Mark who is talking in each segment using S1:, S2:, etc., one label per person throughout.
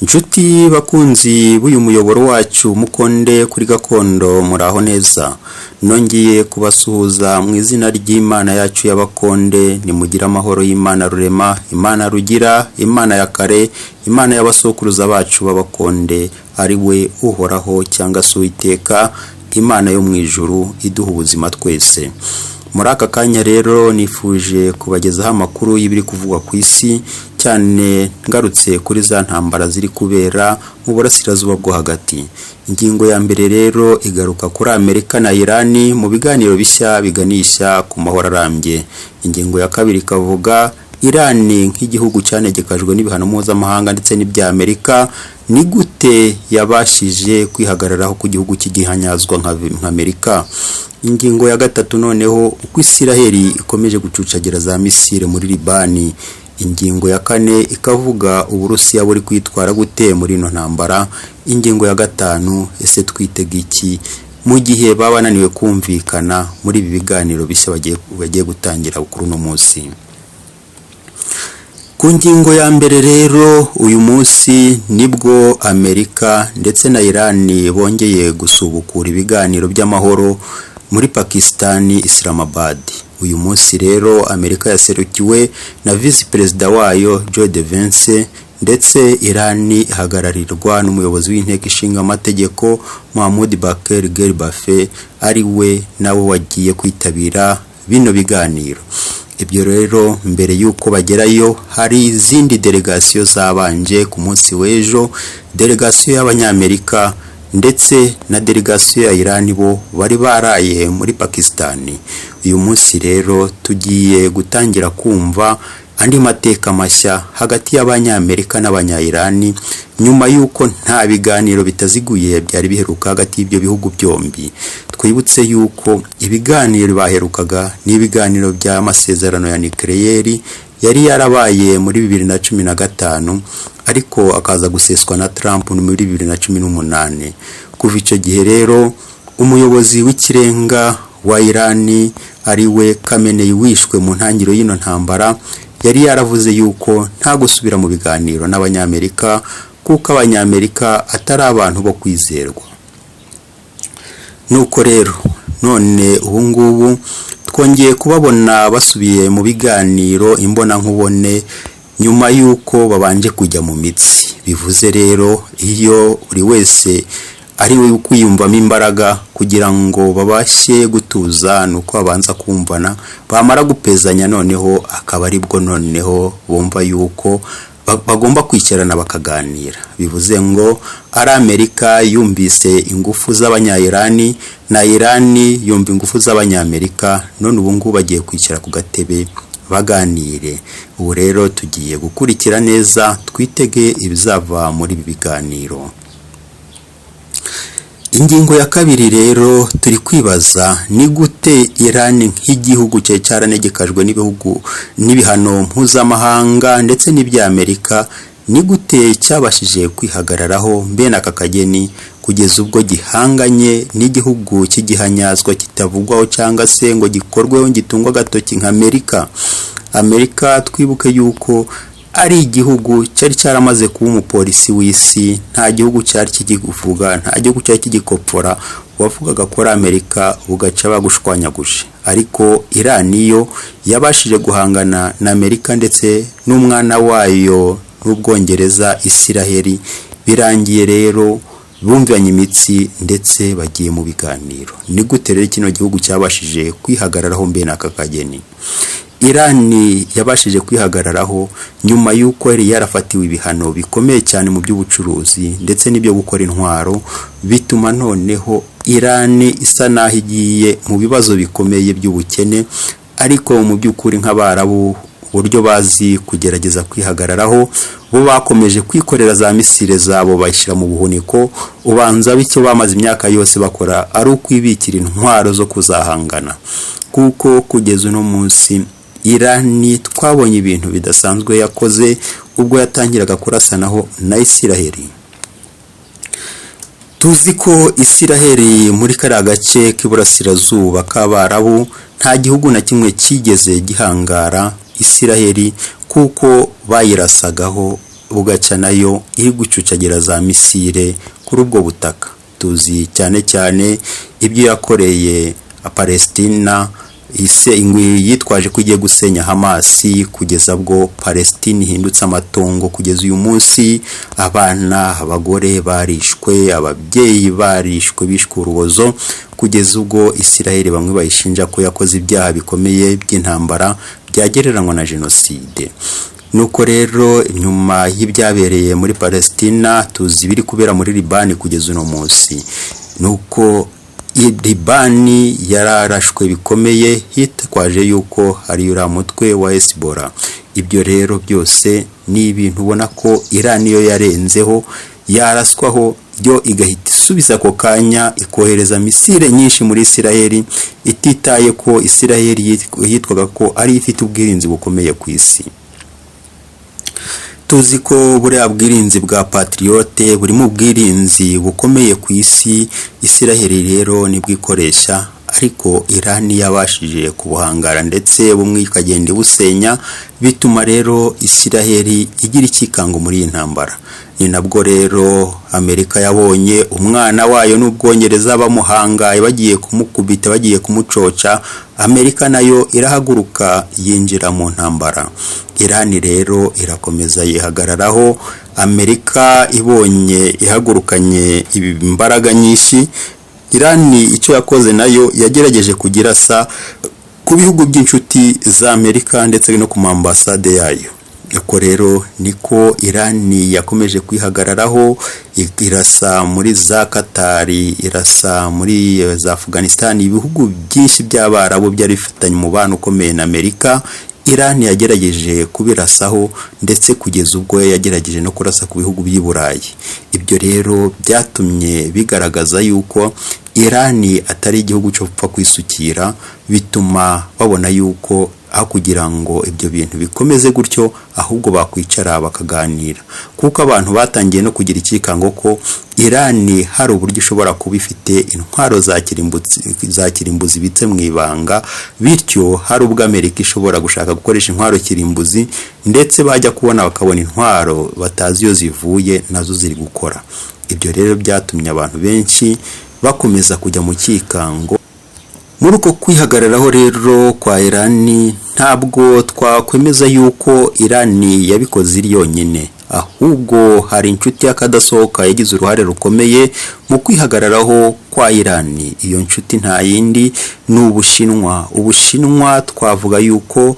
S1: Nshuti bakunzi b'uyu muyoboro wacu mukonde kuri gakondo muraho neza. Nongeye kubasuhuza mu izina ry'Imana yacu y'abakonde, nimugira amahoro y'Imana rurema, Imana rugira, Imana ya kare, Imana y'abasokuruza bacu b'abakonde, ari we uhoraho cyangwa se Uwiteka, Imana yo mu ijuru iduha ubuzima twese. Muri aka kanya rero nifuje kubagezaho amakuru y'ibiri kuvugwa ku isi, cyane ngarutse kuri za ntambara ziri kubera mu burasirazuba bwo hagati. Ingingo ya mbere rero igaruka kuri Amerika na Irani mu biganiro bishya biganisha ku mahoro arambye. Ingingo ya kabiri ikavuga Irani nk'igihugu cyanegekajwe n'ibihano mpuzamahanga ndetse n'ibya Amerika, ni gute yabashije kwihagararaho ku gihugu cy'igihanyazwa nka Amerika. Ingingo ya gatatu noneho uko Isiraheli ikomeje gucucagira za misile muri Libani. Ingingo ya kane ikavuga Uburusiya buri kwitwara gute muri ino ntambara. Ingingo ya gatanu ese twitega iki mu gihe babananiwe kumvikana muri ibi biganiro bishya bagiye gutangira kuri uno munsi. Ku ngingo ya mbere rero uyu munsi nibwo Amerika ndetse na Irani bongeye gusubukura ibiganiro by'amahoro muri Pakistani, Islamabad. Uyu munsi rero Amerika yaserukiwe na Vice Perezida wayo Jode Vance, ndetse Irani ihagararirwa n'umuyobozi w'inteko ishinga amategeko Mohammad Bakr Garibaffe, ari we nawe wagiye kwitabira bino biganiro. Ibyo rero mbere yuko bagerayo hari izindi delegasiyo zabanje ku munsi w'ejo, delegasiyo y'Abanyamerika ndetse na delegasiyo ya Irani bo bari baraye muri Pakistani. Uyu munsi rero tugiye gutangira kumva andi mateka mashya hagati y'Abanyamerika n'Abanya-Irani, nyuma yuko nta biganiro bitaziguye byari biheruka hagati y'ibyo bihugu byombi. Twibutse yuko ibiganiro baherukaga ni ibiganiro by'amasezerano ya nucleaire yari yarabaye muri 2015, ariko akaza guseswa na Trump muri 2018. Kuva icyo gihe rero umuyobozi w'ikirenga wa Irani ari we Khamenei wishwe mu ntangiriro y'ino ntambara, yari yaravuze yuko nta gusubira mu biganiro n'Abanyamerika, kuko Abanyamerika atari abantu bo kwizerwa. Nuko rero none ubu ngubu twongeye kubabona basubiye mu biganiro imbona nkubone, nyuma yuko babanje kujya mu mitsi. Bivuze rero iyo buri wese ari we kwiyumvamo imbaraga kugira ngo babashe gutuza, nuko abanza kumvana, bamara gupezanya noneho akaba aribwo noneho bumva yuko bagomba kwicarana bakaganira. Bivuze ngo ari Amerika yumvise ingufu z'Abanya-Irani na Irani yumva ingufu z'Abanyamerika, none ubu ngubu bagiye kwicara ku gatebe baganire. Ubu rero tugiye gukurikira neza, twitege ibizava muri ibi biganiro. Ingingo ya kabiri rero turi kwibaza ni gute Irani nk'igihugu cyaranegekajwe n'ibihugu n'ibihano mpuzamahanga ndetse n'ibya Amerika, ni gute cyabashije kwihagararaho mbene aka kageni kugeza ubwo gihanganye n'igihugu cy'igihanyazwa kitavugwaho cyangwa se ngo gikorweho gitungwa gatoki nka Amerika. Amerika twibuke yuko ari igihugu cyari cyaramaze kuba umupolisi w'isi, nta gihugu cyari kigivuga, nta gihugu cyari kigikopfora, wavugaga ko ari Amerika ugaca bagushwanyaguje. Ariko Irani yo yabashije guhangana na Amerika ndetse n'umwana wayo n'Ubwongereza, Isiraheli. Birangiye rero bumvanye imitsi ndetse bagiye mu biganiro. Ni gute rero kino gihugu cyabashije kwihagararaho mbene aka kageni? Irani yabashije kwihagararaho nyuma yuko yari yarafatiwe ibihano bikomeye cyane mu by'ubucuruzi ndetse n'ibyo gukora intwaro, bituma noneho Irani isa naho igiye mu bibazo bikomeye by'ubukene. Ariko mu by'ukuri nk'Abarabu uburyo bazi kugerageza kwihagararaho, bo bakomeje kwikorera za misile zabo bayishyira mu buhuniko. Ubanza bityo bamaze imyaka yose bakora ari ukwibikira intwaro zo kuzahangana, kuko kugeza uno munsi Irani twabonye ibintu bidasanzwe yakoze ubwo yatangiraga kurasanaho na Isiraheli. Tuzi ko Isiraheli muri kariya gace k'iburasirazuba k'Abarabu nta gihugu na kimwe kigeze gihangara Isiraheli, kuko bayirasagaho bugaca nayo iri gucucagira za misile kuri ubwo butaka. Tuzi cyane cyane ibyo yakoreye Palestina, yitwaje ko igiye gusenya Hamasi kugeza bwo Palestina ihindutse amatongo. Kugeza uyu munsi abana, abagore barishwe, ababyeyi barishwe, bishwe urubozo, kugeza ubwo Isiraheli bamwe bayishinja ko yakoze ibyaha bikomeye by'intambara byagereranywa na jenoside. Nuko rero nyuma y'ibyabereye muri Palestina, tuzi biri kubera muri Libani kugeza uno munsi. Nuko Libani yararashwe bikomeye hitwaje yuko hari uriya mutwe wa Hezbollah. Ibyo rero byose ni ibintu ubona ko Iran yo yarenzeho, yaraswaho yo igahita isubiza ako kanya ikohereza misile nyinshi muri Isiraheli, ititaye ko Isiraheli yitwaga ko ari ifite ubwirinzi bukomeye ku isi. Tuzi ko buriya bwirinzi bwa Patriote buri mu bwirinzi bukomeye ku isi. Isiraheli rero nibwo ikoresha, ariko Iran yabashije kubuhangara ndetse bumwe ikagenda busenya, bituma rero Isiraheli igira ikikango muri iyi ntambara. Ni nabwo rero Amerika yabonye umwana wayo n'Ubwongereza bamuhangaye, bagiye kumukubita, bagiye kumucoca, Amerika nayo irahaguruka yinjira mu ntambara. Iran rero irakomeza yihagararaho. Amerika ibonye ihagurukanye imbaraga nyinshi, Iran icyo yakoze nayo yagerageje kugira sa ku bihugu by'inshuti za Amerika ndetse no ku ambasade yayo. Uko rero niko Iran yakomeje kwihagararaho, irasa muri za Qatar, irasa muri za Afghanistan, ibihugu byinshi by'Abarabu byari bifitanye umubano ukomeye na Amerika. Iran yagerageje kubirasaho ndetse kugeza ubwo yagerageje no kurasa ku bihugu by'i Burayi. Ibyo rero byatumye bigaragaza yuko Iran atari igihugu cyo gupfa kwisukira, bituma babona yuko aho kugira ngo ibyo bintu bikomeze gutyo, ahubwo bakwicara bakaganira, kuko abantu batangiye no kugira ikikango ko Iran hari uburyo ishobora kuba ifite intwaro za kirimbuzi bitse mu ibanga, bityo hari ubwo Amerika ishobora gushaka gukoresha intwaro kirimbuzi, ndetse bajya kubona bakabona intwaro batazi iyo zivuye nazo ziri gukora. Ibyo rero byatumye abantu benshi bakomeza kujya mu kikango. Muri uko kwihagararaho rero kwa Iran, ntabwo twakwemeza yuko Iran yabikoze iri yonyine, ahubwo hari inshuti y'akadasohoka yagize uruhare rukomeye mu kwihagararaho kwa Iran. Iyo nshuti nta yindi ni Ubushinwa. Ubushinwa twavuga yuko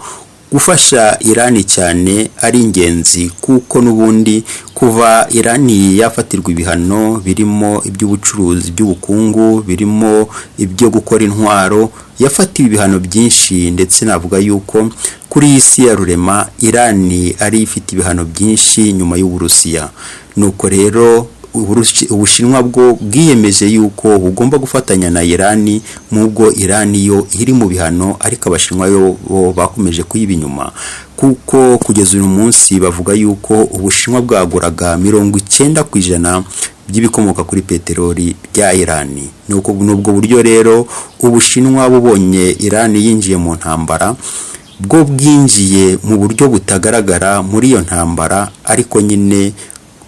S1: gufasha Iran cyane ari ingenzi, kuko nubundi kuva Iran yafatirwa ibihano birimo iby'ubucuruzi, by'ubukungu, birimo ibyo gukora intwaro, yafatiwe ibihano byinshi, ndetse navuga yuko kuri isi ya rurema Iran ari ifite ibihano byinshi nyuma y'Uburusiya. Nuko rero Ubushinwa bwo bwiyemeje yuko bugomba gufatanya na Iran, nubwo Iran yo iri mu bihano, ariko Abashinwa yo bakomeje kuyiba inyuma, kuko kugeza uyu munsi bavuga yuko Ubushinwa bwaguraga 90% by'ibikomoka kuri peteroli bya Iran. Nuko nubwo buryo rero Ubushinwa bubonye Iran yinjiye mu ntambara, bwo bwinjiye mu buryo butagaragara muri iyo ntambara, ariko nyine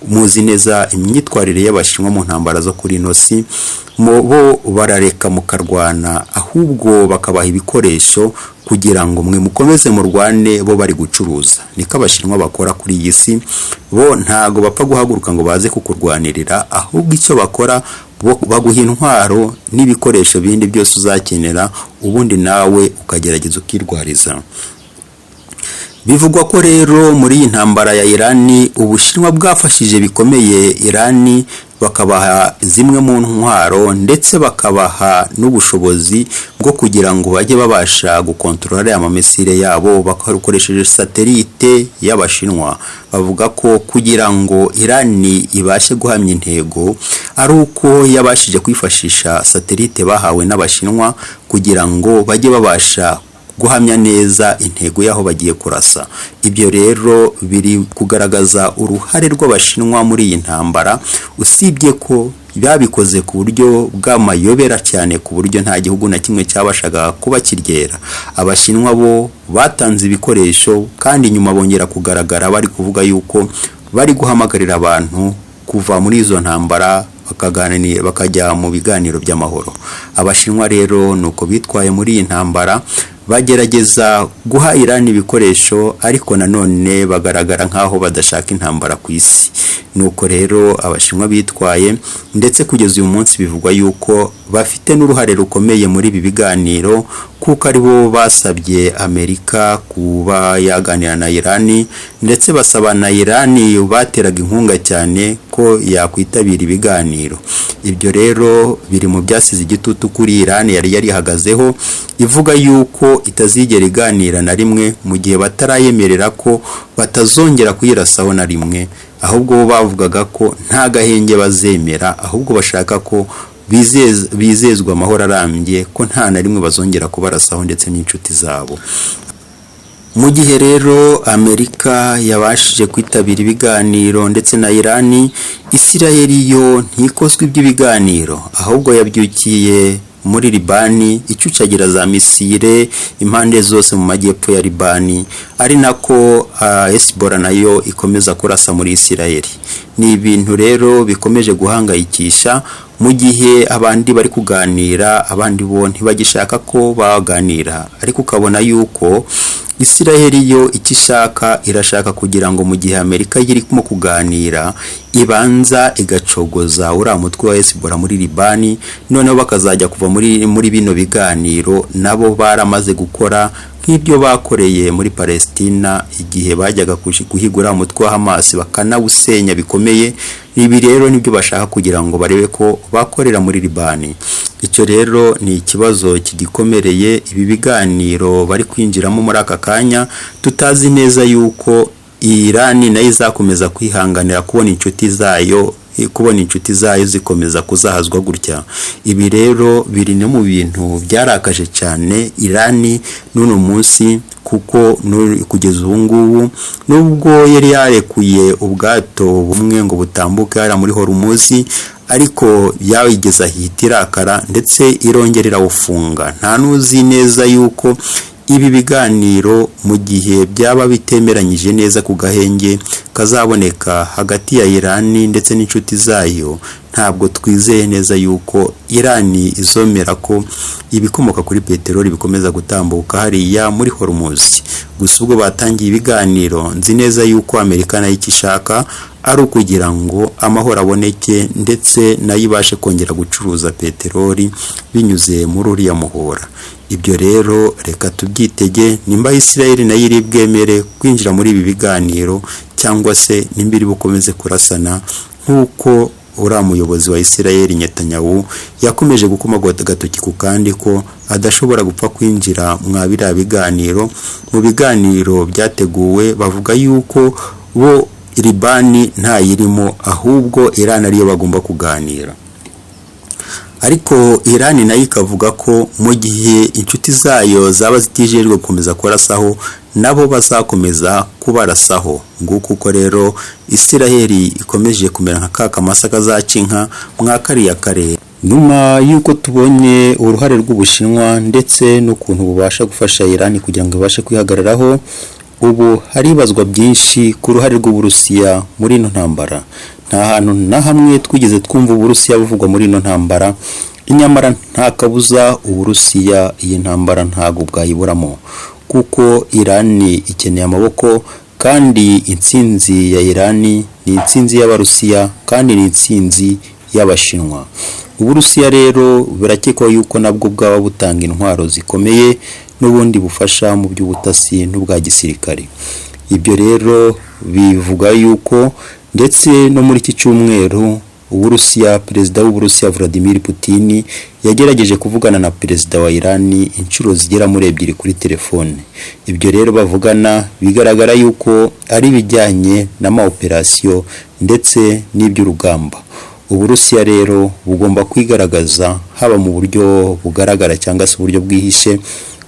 S1: muzi neza imyitwarire y'Abashinwa mu ntambara zo kuri inosi, bo barareka mukarwana, ahubwo bakabaha ibikoresho kugira ngo mwe mukomeze murwane, bo bari gucuruza. Niko Abashinwa bakora kuri iyi si, bo ntago bapfa guhaguruka ngo baze kukurwanirira, ahubwo icyo bakora baguha intwaro n'ibikoresho bindi byose uzakenera, ubundi nawe ukagerageza ukirwariza. Bivugwa ko rero muri iyi ntambara ya Iran, Ubushinwa bwafashije bikomeye Iran, bakabaha zimwe mu ntwaro, ndetse bakabaha n'ubushobozi bwo kugira ngo bajye babasha gukontorora amamisire yabo bakoresheje satellite y'Abashinwa. Bavuga ko kugira ngo Iran ibashe guhamya intego ari uko yabashije kwifashisha satellite bahawe n'Abashinwa, kugira ngo bajye babasha guhamya neza intego yaho bagiye kurasa. Ibyo rero biri kugaragaza uruhare rw'Abashinwa muri iyi ntambara, usibye ko babikoze ku buryo bw'amayobera cyane, ku buryo nta gihugu na kimwe cyabashaga kuba kiryera. Abashinwa bo batanze ibikoresho, kandi nyuma bongera kugaragara bari kuvuga yuko bari guhamagarira abantu kuva muri izo ntambara bakajya mu biganiro by'amahoro. Abashinwa rero nuko bitwaye muri iyi ntambara, bagerageza guha Iran ibikoresho, ariko nanone bagaragara nkaho badashaka intambara ku isi. Nuko rero abashinwa bitwaye, ndetse kugeza uyu munsi bivugwa yuko bafite n'uruhare rukomeye muri ibi biganiro, kuko aribo basabye Amerika kuba yaganira na Iran, ndetse basaba na Iran bateraga inkunga cyane ko yakwitabira ibiganiro. Ibyo rero biri mu byasize igitutu kuri Iran yari yarihagazeho, ivuga yuko itazigera iganira na rimwe mu gihe batarayemerera ko batazongera kuyirasaho na rimwe, ahubwo bo bavugaga ko nta gahenge bazemera, ahubwo bashaka ko bizezwa amahoro arambye, ko nta na rimwe bazongera kubarasaho ndetse n'inshuti zabo. Mu gihe rero Amerika yabashije kwitabira ibiganiro ndetse na Iran, Isiraheli yo ntikozwe iby'ibiganiro, ahubwo yabyukiye muri Libani icucagira za misile impande zose mu majyepfo ya Libani, ari nako Hezbollah nayo ikomeza kurasa muri Isiraheli. Ni ibintu rero bikomeje guhangayikisha, mu gihe abandi bari kuganira, abandi bo ntibagishaka ko baganira, ariko ukabona yuko Isiraheli yo ikishaka irashaka kugira ngo mu gihe Amerika irimo kuganira ibanza igacogoza uriya mutwe wa Hezbollah muri Libani, noneho bakazajya kuva muri bino biganiro nabo baramaze gukora nk'ibyo bakoreye muri Palestina igihe bajyaga guhigura umutwe wa Hamas bakanawusenya bikomeye. Ibi rero nibyo bashaka kugira ngo barebe ko bakorera muri Libani. Icyo rero ni ikibazo kigikomereye ibi biganiro bari kwinjiramo muri aka kanya, tutazi neza yuko Iran nayo izakomeza kwihanganira kubona inshuti zayo zikomeza kuzahazwa gutya. Ibi rero biri no mu bintu byarakaje cyane Iran n'uno munsi, kuko kugeza ubu ngubu nubwo yari yarekuye ubwato bumwe ngo butambuke hariya muri Hormuz, ariko yawigeza hita irakara ndetse irongera irawufunga. Nta nuzi neza yuko ibi biganiro mu gihe byaba bitemeranyije neza ku gahenge kazaboneka hagati ya Iran ndetse n'inshuti zayo, ntabwo twizeye neza yuko Iran izomera ko ibikomoka kuri peteroli bikomeza gutambuka hariya muri Hormuz. Gusa ubwo batangiye ibiganiro, nzi neza yuko Amerika nayo ikishaka ari ukugira ngo amahoro aboneke, ndetse nayo ibashe kongera gucuruza peteroli binyuze muri uriya muhora. Ibyo rero reka tubyitege, nimba Isiraheli nayo iri bwemere kwinjira muri ibi biganiro, cyangwa se nimba iri bukomeze kurasana nk'uko uriya muyobozi wa Isiraheli Netanyahu yakomeje gukoma agatoki ku kandi ko adashobora gupfa kwinjira mwa biriya biganiro. Mu biganiro byateguwe bavuga yuko bo Libani ntayirimo, ahubwo Iran ariyo bagomba kuganira. Ariko Iran nayo ikavuga ko mu gihe inshuti zayo zaba zitijejwe gukomeza kurasaho, nabo bazakomeza kubarasaho. Nguko uko rero Isiraheli ikomeje kumera nka kakamasa kazacinka mwa kariya karere. Nyuma yuko tubonye uruhare rw'Ubushinwa ndetse n'ukuntu bubasha gufasha Iran kugira ngo ibashe kwihagararaho, ubu haribazwa byinshi ku ruhare rw'Uburusiya muri ino ntambara. Nta hantu na hamwe twigeze twumva Uburusiya buvugwa muri ino ntambara, inyamara nta kabuza Uburusiya iyi ntambara ntago bwayiburamo, kuko Iran ikeneye amaboko, kandi intsinzi ya Iran ni intsinzi y'Abarusiya, kandi ni intsinzi y'Abashinwa. Uburusiya rero birakekwa yuko nabwo bwaba butanga intwaro zikomeye n'ubundi bufasha mu by'ubutasi n'ubwa gisirikare. Ibyo rero bivuga yuko ndetse no muri iki cyumweru Uburusiya, perezida w'Uburusiya Vladimir Putin yagerageje kuvugana na perezida wa Iran inshuro zigera muri 2 kuri telefone. Ibyo rero bavugana bigaragara yuko ari bijyanye n'amaoperasiyo ndetse n'iby'urugamba. Uburusiya rero bugomba kwigaragaza haba mu buryo bugaragara cyangwa se uburyo bwihishe,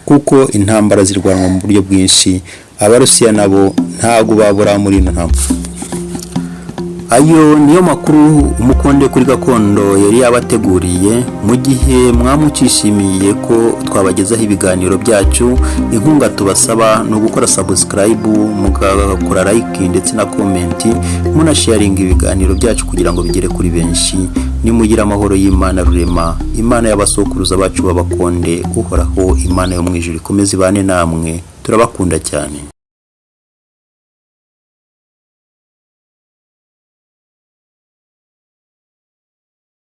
S1: kuko intambara zirwanwa mu buryo bwinshi. Abarusiya nabo ntago babura muri ino ntambara. Ayo niyo makuru umukonde kuri gakondo yari yabateguriye. Mu gihe mwamucishimiye ko twabagezaho ibiganiro byacu, inkunga tubasaba no gukora subscribe, mugakora like ndetse na comment, munasharinga ibiganiro byacu kugira ngo bigere kuri benshi. Nimugira amahoro y'Imana rurema, Imana y'abasokuruza bacu b'abakonde, uhoraho Imana yo mu ijuru ikomeze ibane namwe. Turabakunda cyane.